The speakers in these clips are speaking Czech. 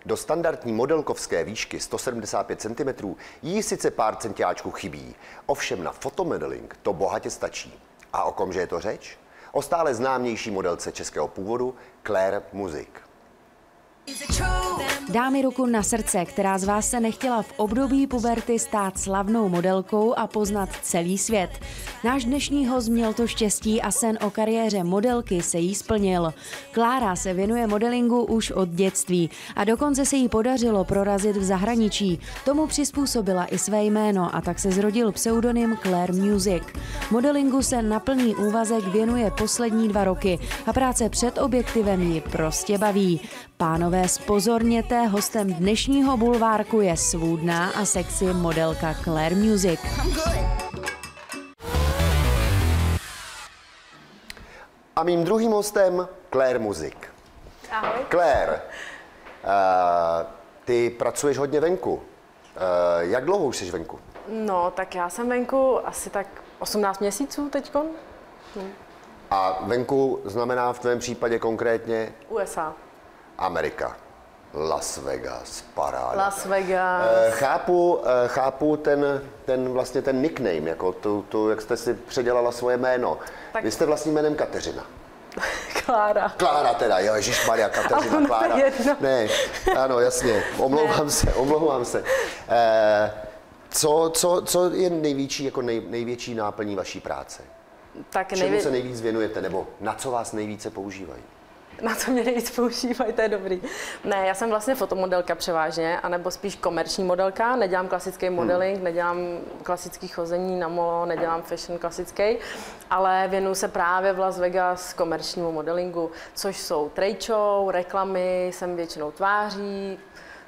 Do standardní modelkovské výšky 175 cm jí sice pár centiáčků chybí, ovšem na fotomodeling to bohatě stačí. A o komže je to řeč? O stále známější modelce českého původu Claire Music. Dámy ruku na srdce, která z vás se nechtěla v období puberty stát slavnou modelkou a poznat celý svět. Náš dnešní host měl to štěstí a sen o kariéře modelky se jí splnil. Klára se věnuje modelingu už od dětství a dokonce se jí podařilo prorazit v zahraničí. Tomu přizpůsobila i své jméno a tak se zrodil pseudonym Claire Music. Modelingu se na plný úvazek věnuje poslední 2 roky a práce před objektivem ji prostě baví. Pánové, zpozorněte, hostem dnešního bulvárku je svůdná a sexy modelka Claire Music. A mým druhým hostem Claire Music. Ahoj. Claire, ty pracuješ hodně venku. Jak dlouho už jsi venku? No, tak já jsem venku asi tak 18 měsíců teďkon. A venku znamená v tvém případě konkrétně? USA. Amerika. Las Vegas, paráda. Las Vegas. Chápu ten nickname, jako jak jste si předělala svoje jméno. Tak... Vy jste vlastním jménem Kateřina. Klára. Klára teda, jo, ježišmarja, Kateřina, Klára. Ne, ano, jasně, omlouvám se. Co je největší náplní vaší práce? Čemu se nejvíc věnujete, nebo na co vás nejvíce používají? Na co mě nejvíc používají, to je dobrý. Ne, já jsem vlastně fotomodelka převážně, anebo spíš komerční modelka. Nedělám klasický modeling, nedělám klasický chození na molo, nedělám fashion klasický, ale věnuju se právě v Las Vegas komerčnímu modelingu, což jsou trade show, reklamy, jsem většinou tváří,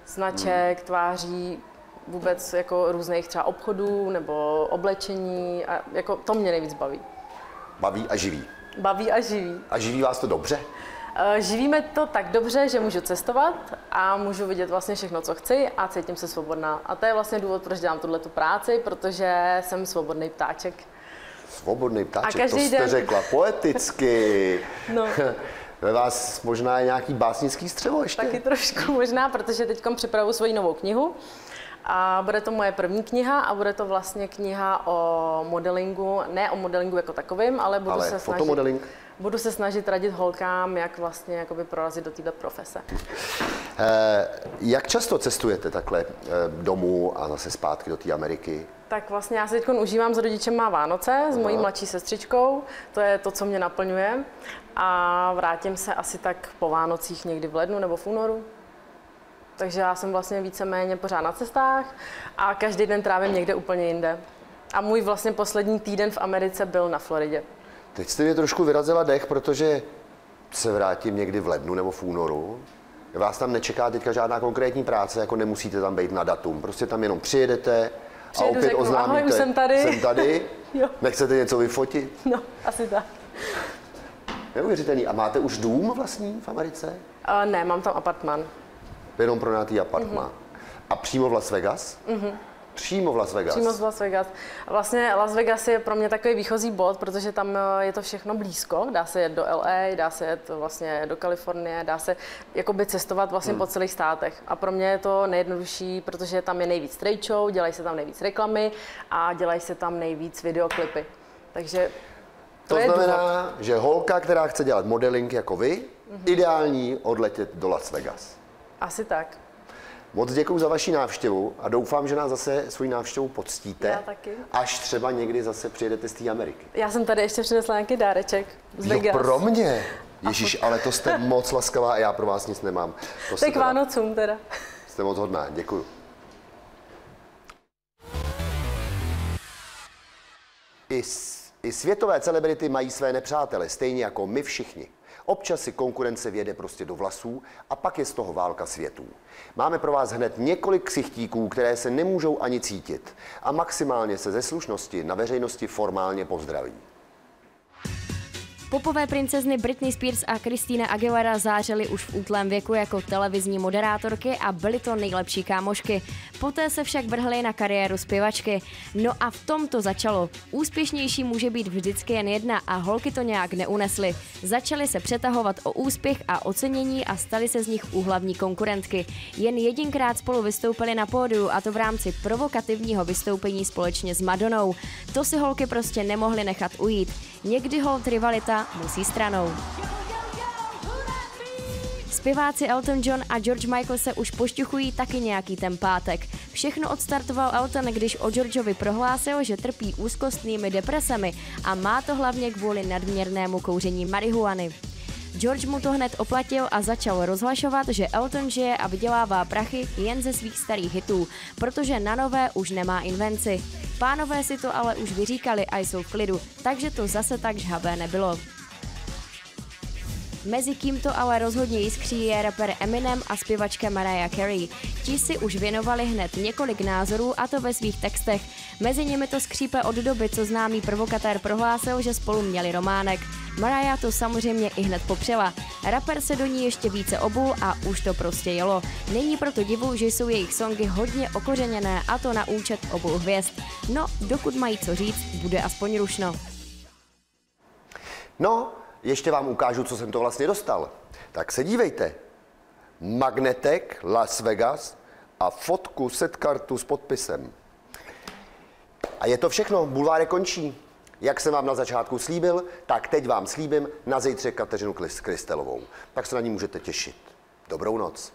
značek, tváří, vůbec jako různých třeba obchodů nebo oblečení a jako to mě nejvíc baví. Baví a živí. Baví a živí. A živí vás to dobře? Živíme to tak dobře, že můžu cestovat a můžu vidět vlastně všechno, co chci a cítím se svobodná. A to je vlastně důvod, proč dělám tuhletu práci, protože jsem svobodný ptáček. Svobodný ptáček, to jste řekla poeticky. No. Ve vás možná je nějaký básnický střevo ještě? Taky trošku možná, protože teď připravuji svoji novou knihu. A bude to moje první kniha a bude to vlastně kniha o modelingu, ne o modelingu jako takovým, ale budu se snažit radit holkám, jak vlastně jakoby prorazit do této profese. Jak často cestujete takhle domů a zase zpátky do té Ameriky? Tak vlastně já se teď užívám s rodičema Vánoce, s mojí mladší sestřičkou, to je to, co mě naplňuje. A vrátím se asi tak po Vánocích někdy v lednu nebo v únoru. Takže já jsem vlastně víceméně pořád na cestách a každý den trávím někde úplně jinde. A můj vlastně poslední týden v Americe byl na Floridě. Teď jste mě trošku vyrazila dech, protože se vrátím někdy v lednu nebo v únoru. Vás tam nečeká teďka žádná konkrétní práce, jako nemusíte tam být na datum. Prostě tam jenom přijedete a opět řeknu, oznámíte, ahoj, už jsem tady. Jsem tady. Jo. Nechcete něco vyfotit? No, asi tak. Neuvěřitelný. A máte už dům vlastní v Americe? Ne, mám tam apartman. Jenom pronajatý apartman. A přímo v Las Vegas? Přímo v Las Vegas? Přímo v Las Vegas. Vlastně Las Vegas je pro mě takový výchozí bod, protože tam je to všechno blízko. Dá se jet do LA, dá se jet vlastně do Kalifornie, dá se jakoby cestovat vlastně po celých státech. A pro mě je to nejjednodušší, protože tam je nejvíc trade show, dělají se tam nejvíc reklamy a dělají se tam nejvíc videoklipy. Takže to znamená, že holka, která chce dělat modeling jako vy, ideální odletět do Las Vegas. Asi tak. Moc děkuju za vaši návštěvu a doufám, že nás zase svojí návštěvou poctíte. Já taky. Až třeba někdy zase přijedete z té Ameriky. Já jsem tady ještě přinesla nějaký dáreček z Vegas. Jo, pro mě? Ježíš, ale to jste moc laskavá a já pro vás nic nemám. To k Vánocům teda. Jste moc hodná, děkuju. I světové celebrity mají své nepřátele, stejně jako my všichni. Občas si konkurence vjede prostě do vlasů a pak je z toho válka světů. Máme pro vás hned několik ksichtíků, které se nemůžou ani cítit a maximálně se ze slušnosti na veřejnosti formálně pozdraví. Popové princezny Britney Spears a Christina Aguilera zářily už v útlém věku jako televizní moderátorky a byly to nejlepší kámošky. Poté se však vrhly na kariéru zpěvačky. No a v tom to začalo. Úspěšnější může být vždycky jen jedna a holky to nějak neunesly. Začaly se přetahovat o úspěch a ocenění a staly se z nich úhlavní konkurentky. Jen jedinkrát spolu vystoupily na pódiu, a to v rámci provokativního vystoupení společně s Madonnou. To si holky prostě nemohly nechat ujít. Někdy holt rivalita musí stranou. Zpěváci Elton John a George Michael se už pošťuchují taky nějaký ten pátek. Všechno odstartoval Elton, když o Georgeovi prohlásil, že trpí úzkostnými depresemi a má to hlavně kvůli nadměrnému kouření marihuany. George mu to hned oplatil a začal rozhlašovat, že Elton žije a vydělává prachy jen ze svých starých hitů, protože na nové už nemá invenci. Pánové si to ale už vyříkali a jsou v klidu, takže to zase tak žhavé nebylo. Mezi kým to ale rozhodně jiskří je rapper Eminem a zpěvačka Mariah Carey. Ti si už věnovali hned několik názorů, a to ve svých textech. Mezi nimi to skřípe od doby, co známý provokatér prohlásil, že spolu měli románek. Mariah to samozřejmě i hned popřela. Rapper se do ní ještě více obul a už to prostě jelo. Není proto divu, že jsou jejich songy hodně okořeněné, a to na účet obou hvězd. No, dokud mají co říct, bude aspoň rušno. No, ještě vám ukážu, co jsem to vlastně dostal. Tak se dívejte. Magnetek Las Vegas a fotku setkartu s podpisem. A je to všechno, bulvár končí. Jak jsem vám na začátku slíbil, tak teď vám slíbím na zítřek Kateřinu Krystelovou. Tak se na ní můžete těšit. Dobrou noc.